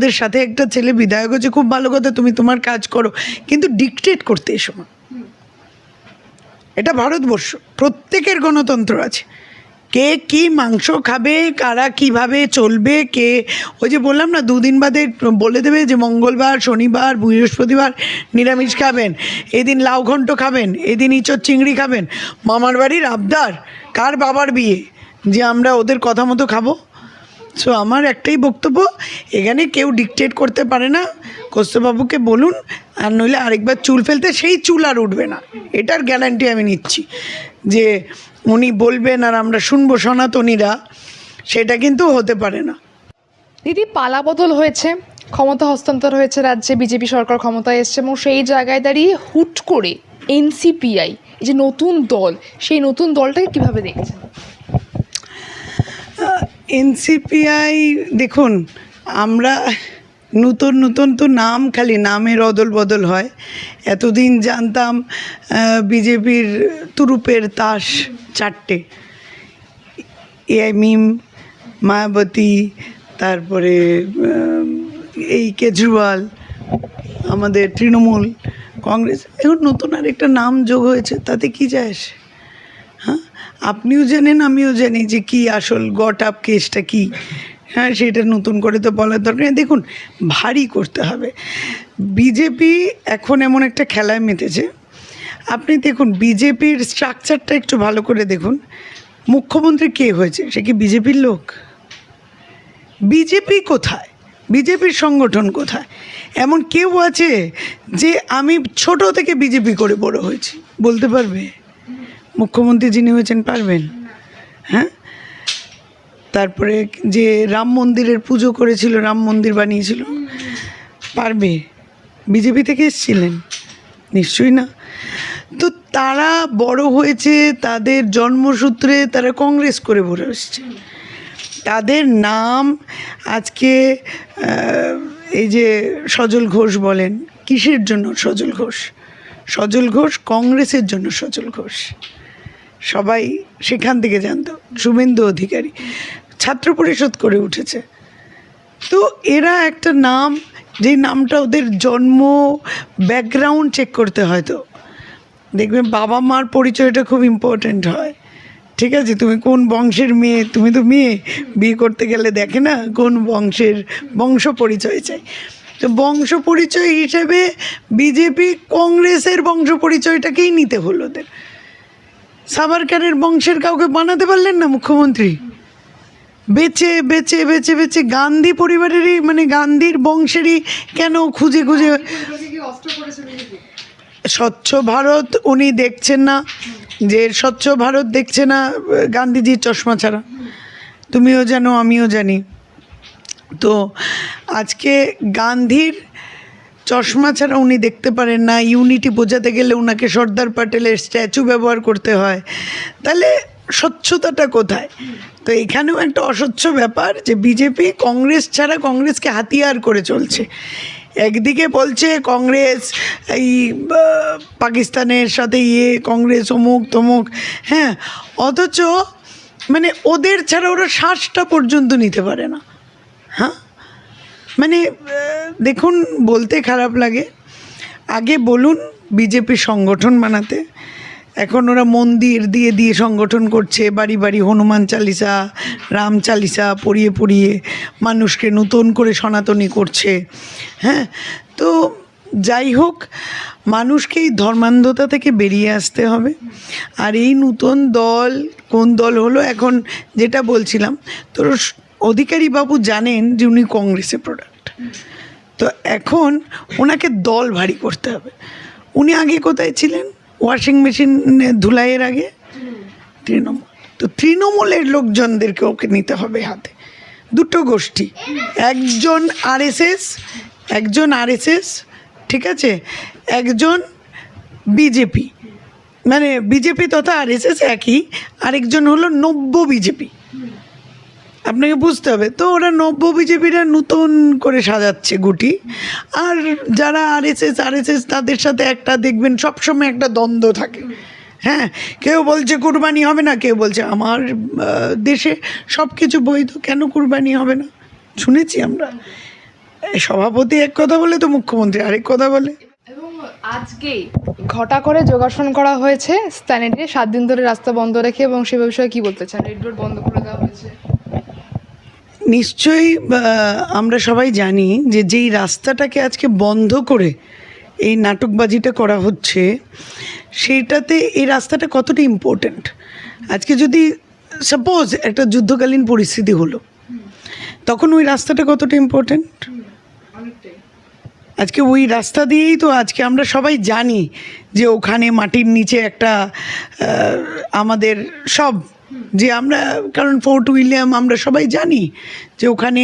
ওদের সাথে একটা ছেলে বিধায়ক হচ্ছে, খুব ভালো কথা, তুমি তোমার কাজ করো, কিন্তু ডিকটেট করতে এসো না। এটা ভারতবর্ষ, প্রত্যেকের গণতন্ত্র আছে। কে কি মাংস খাবে, কারা কিভাবে চলবে, কে ওই যে বললাম না, দুদিন বাদে বলে দেবে যে মঙ্গলবার, শনিবার, বৃহস্পতিবার নিরামিষ খাবেন, এদিন লাউ ঘন্ট খাবেন, এদিন ইঁচড় চিংড়ি খাবেন। মামার বাড়ির আবদার, কার বাবার বিয়ে যে আমরা ওদের কথা মতো খাবো? সো আমার একটাই বক্তব্য, এখানে কেউ ডিকটেট করতে পারে না। কৌস্তভবাবুকে বলুন, আর নইলে আরেকবার চুল ফেলতে, সেই চুল আর উঠবে না, এটার গ্যারান্টি আমি নিচ্ছি। যে উনি বলবেন আর আমরা শুনবো সনাতনীরা, সেটা কিন্তু হতে পারে না। দিদি, পালাবদল হয়েছে, ক্ষমতা হস্তান্তর হয়েছে, রাজ্যে বিজেপি সরকার ক্ষমতায় এসছে, এবং সেই জায়গায় দাঁড়িয়ে হুট করে এনসিপিআই, এই যে নতুন দল, সেই নতুন দলটাকে কিভাবে দেখছেন? এনসিপিআই, দেখুন, আমরা নতুন নতুন তো নাম, খালি নামের অদল বদল হয়। এতদিন জানতাম বিজেপির তুরুপের তাস চারটে, এআইএমআইএম, মায়াবতী, তারপরে এই কেজরিওয়াল, আমাদের তৃণমূল কংগ্রেস। এখন নতুন আরেকটা নাম যোগ হয়েছে, তাতে কি যায় আসে? হ্যাঁ, আপনিও জানেন, আমিও জানি যে কি আসল গট আপ কেসটা কী। হ্যাঁ, সেটা নতুন করে তো বলার দরকার নেই। দেখুন, ভারী করতে হবে। বিজেপি এখন এমন একটা খেলায় মেতেছে। আপনি দেখুন, বিজেপির স্ট্রাকচারটা একটু ভালো করে দেখুন। মুখ্যমন্ত্রী কে হয়েছে? সে কি বিজেপির লোক? বিজেপি কোথায়? বিজেপির সংগঠন কোথায়? এমন কেউ আছে যে আমি ছোট থেকে বিজেপি করে বড় হয়েছি বলতে পারবে? মুখ্যমন্ত্রী যিনি হয়েছেন পারবেন? হ্যাঁ, তারপরে যে রাম মন্দিরের পুজো করেছিল, রাম মন্দির বানিয়েছিল, পারবে? বিজেপি থেকে এসেছিলেন? নিশ্চয়ই না। তো তারা বড় হয়েছে, তাদের জন্মসূত্রে তারা কংগ্রেস করে বড় এসছে। তাদের নাম আজকে এই যে সজল ঘোষ বলেন, কিসের জন্য সজল ঘোষ? সজল ঘোষ কংগ্রেসের জন্য সজল ঘোষ, সবাই সেখান থেকে জানতো। শুভেন্দু অধিকারী ছাত্র পরিষদ করে উঠেছে। তো এরা একটা নাম, যেই নামটা ওদের জন্ম ব্যাকগ্রাউন্ড চেক করতে হয়। তো দেখবেন বাবা মার পরিচয়টা খুব ইম্পর্ট্যান্ট হয়। ঠিক আছে, তুমি কোন বংশের মেয়ে, তুমি তো মেয়ে, বিয়ে করতে গেলে দেখে না কোন বংশের, বংশ পরিচয় চাই। তো বংশ পরিচয় হিসেবে বিজেপি কংগ্রেসের বংশ পরিচয়টাকেই নিতে হলো ওদের। সাভারকারের বংশের কাউকে বানাতে পারলেন না মুখ্যমন্ত্রী? বেচে বেচে বেচে বেচে গান্ধী পরিবারেরই, মানে গান্ধীর বংশেরই কেন খুঁজে খুঁজে। স্বচ্ছ ভারত উনি দেখছেন না, যে স্বচ্ছ ভারত দেখছে না গান্ধীজির চশমা ছাড়া, তুমিও জানো আমিও জানি। তো আজকে গান্ধীর চশমা ছাড়া উনি দেখতে পারেন না। ইউনিটি বোঝাতে গেলে ওনাকে সর্দার প্যাটেলের স্ট্যাচু ব্যবহার করতে হয়। তাহলে স্বচ্ছতাটা কোথায়? তো এখানেও একটা অস্বচ্ছ ব্যাপার, যে বিজেপি কংগ্রেস ছাড়া, কংগ্রেসকে হাতিয়ার করে চলছে। একদিকে বলছে কংগ্রেস এই পাকিস্তানের সাথে কংগ্রেস অমুক তমুক, হ্যাঁ, অথচ মানে ওদের ছাড়া ওরা শ্বাসটা পর্যন্ত নিতে পারে না। হ্যাঁ, মানে দেখুন, বলতে খারাপ লাগে। আগে বলুন বিজেপি সংগঠন বানাতে, এখন ওরা মন্দির দিয়ে দিয়ে সংগঠন করছে, বাড়ি বাড়ি হনুমান চালিসা, রাম চালিসা পড়িয়ে পড়িয়ে মানুষকে নতুন করে সনাতনী করছে। হ্যাঁ, তো যাই হোক, মানুষকে এই ধর্মান্ধতা থেকে বেরিয়ে আসতে হবে। আর এই নতুন দল, কোন দল হলো এখন, যেটা বলছিলাম, তো অধিকারী বাবু জানেন যে উনি কংগ্রেসের প্রোডাক্ট। তো এখন ওনাকে দল ভারী করতে হবে। উনি আগে কোথায় ছিলেন? ওয়াশিং মেশিন ধুলাইয়ের আগে তৃণমূল। তো তৃণমূলের লোকজনদেরকে ওকে নিতে হবে হাতে। দুটো গোষ্ঠী, একজন আরএসএস, ঠিক আছে, একজন বিজেপি, মানে বিজেপি তথা আরএসএস একই, আরেকজন হলো নব্য বিজেপি। আপনাকে বুঝতে হবে। তো ওরা নব্য বিজেপিরা নতুন করে সাজাচ্ছে গুটি। আর যারা আরএসএস তাদের সাথে একটা দেখবেন সবসময় একটা দ্বন্দ্ব থাকে। হ্যাঁ, কেউ বলছে কুরবানি হবে না, কেউ বলছে আমার দেশে সব কিছু বৈধ, কেন কুরবানি হবে না? শুনেছি আমরা। এই সভাপতি এক কথা বলে তো মুখ্যমন্ত্রী আরেক কথা বলে। এবং আজকে ঘটা করে যোগাসন করা হয়েছে স্ট্যানেডে 7 দিন ধরে রাস্তা বন্ধ রেখে, এবং সে বিষয়ে কি বলতে চান? রেড রোড বন্ধ করে দেওয়া হয়েছে। নিশ্চয়ই আমরা সবাই জানি যে যেই রাস্তাটাকে আজকে বন্ধ করে এই নাটকবাজিটা করা হচ্ছে, সেইটাতে এই রাস্তাটা কতটা ইম্পর্ট্যান্ট। আজকে যদি সাপোজ একটা যুদ্ধকালীন পরিস্থিতি হলো, তখন ওই রাস্তাটা কতটা ইম্পর্ট্যান্ট। আজকে ওই রাস্তা দিয়েই তো আজকে আমরা সবাই জানি যে ওখানে মাটির নিচে একটা আমাদের সব যে আমরা, কারণ ফোর্ট উইলিয়াম আমরা সবাই জানি যে ওখানে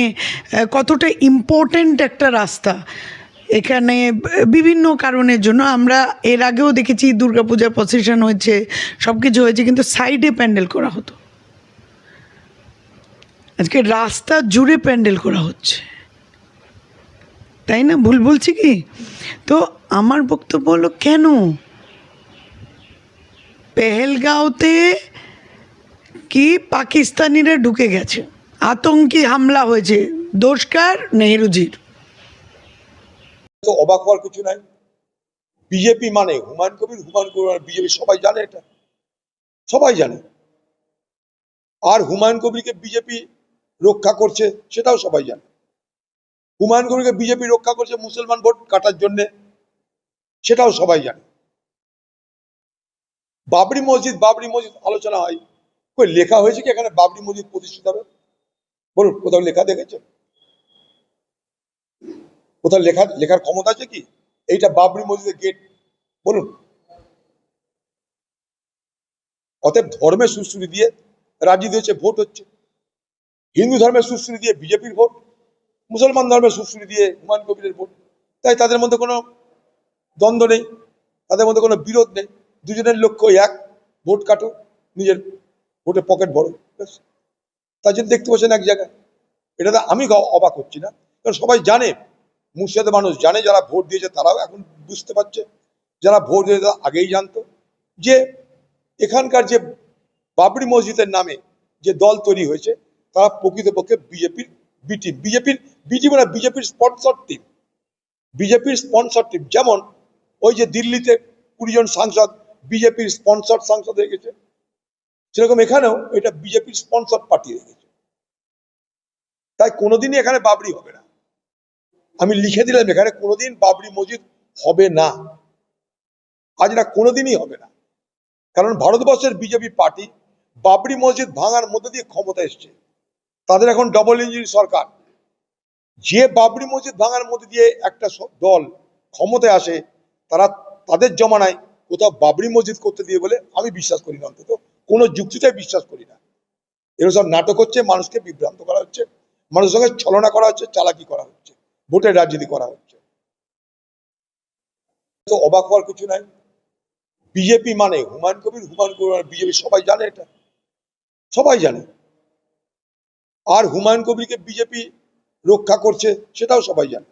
কতটা ইম্পর্ট্যান্ট একটা রাস্তা। এখানে বিভিন্ন কারণের জন্য আমরা এর আগেও দেখেছি দুর্গাপূজার প্রসেশন হয়েছে, সব কিছু হয়েছে, কিন্তু সাইডে প্যান্ডেল করা হতো। আজকে রাস্তা জুড়ে প্যান্ডেল করা হচ্ছে, তাই না? ভুল বলছি কি? তো আমার বক্তব্য হলো, কেন পেহেলগাঁওতে কি পাকিস্তানিরা ঢুকে গেছে, আতঙ্কি হামলা হয়েছে, দোষকার নেহরুজির। তো অবাক হওয়ার কিছু নাই। বিজেপি মানে হুমায়ুন কবির, হুমায়ুন কবির মানে বিজেপি, সবাই জানে, এটা সবাই জানে। আর হুমায়ুন কবিরকে বিজেপি রক্ষা করছে সেটাও সবাই জানে। হুমায়ুন কবিরকে বিজেপি রক্ষা করছে মুসলমান ভোট কাটার জন্য, সেটাও সবাই জানে। বাবরি মসজিদ আলোচনা হয়, কই লেখা হয়েছে কি এখানে বাবরি মসজিদ প্রতিষ্ঠিত হবে? বলুন, কোথাও লেখা দেখেছে? কোথাও লেখার ক্ষমতা আছে কি এইটা বাবরি মসজিদের গেট? বলুন। অতএব ধর্মের সুশ্রী দিয়ে রাজনীতি হচ্ছে, ভোট হচ্ছে। হিন্দু ধর্মের সুশ্রী দিয়ে বিজেপির ভোট, মুসলমান ধর্মের সুশ্রী দিয়ে হুমায়ুন কবিরের ভোট। তাই তাদের মধ্যে কোনো দ্বন্দ্ব নেই, তাদের মধ্যে কোনো বিরোধ নেই। দুজনের লক্ষ্য এক, ভোট কাটো, নিজের ভোটের পকেট ভরো, তার জন্য দেখতে পাচ্ছেন এক জায়গায়। এটাতে আমি অবাক হচ্ছি না, কারণ সবাই জানে, মুর্শিদাবাদের মানুষ জানে, যারা ভোট দিয়েছে তারাও এখন বুঝতে পারছে, যারা ভোট দিয়েছে তারা আগেই জানতো যে এখানকার যে বাবরি মসজিদের নামে যে দল তৈরি হয়েছে তারা প্রকৃতপক্ষে বিজেপির বিজেপির স্পন্সর টিম, বিজেপির স্পন্সর টিম। যেমন ওই যে দিল্লিতে 20 জন সাংসদ বিজেপির স্পন্সর সাংসদ হয়ে গেছে, সেরকম এখানেও এটা বিজেপির স্পন্সর পার্টি হয়ে গেছে। তাই কোনোদিনই এখানে বাবরি হবে না। আমি লিখে দিলাম, এখানে কোনোদিন বাবরি মসজিদ হবে না, আজ না, কোনোদিনই হবে না। কারণ ভারতবর্ষের বিজেপি পার্টি বাবরি মসজিদ ভাঙার মধ্যে দিয়ে ক্ষমতা এসছে। তাদের এখন ডবল ইঞ্জিন সরকার। যে বাবরি মসজিদ ভাঙার মধ্যে দিয়ে একটা দল ক্ষমতায় আসে, তারা তাদের জমানায় কোথাও বাবরি মসজিদ করতে দিয়ে বলে আমি বিশ্বাস করি না, অন্তত কোনো যুক্তিটাই বিশ্বাস করি না। এগুলো সব নাটক হচ্ছে, মানুষকে বিভ্রান্ত করা হচ্ছে, মানুষের সঙ্গে ছলনা করা হচ্ছে, চালাকি করা হচ্ছে, ভোটের রাজনীতি করা হচ্ছে। তো অবাক হওয়ার কিছু নাই। বিজেপি মানে হুমায়ুন কবির মানে বিজেপি, সবাই জানে, এটা সবাই জানে। আর হুমায়ুন কবিরকে বিজেপি রক্ষা করছে সেটাও সবাই জানে।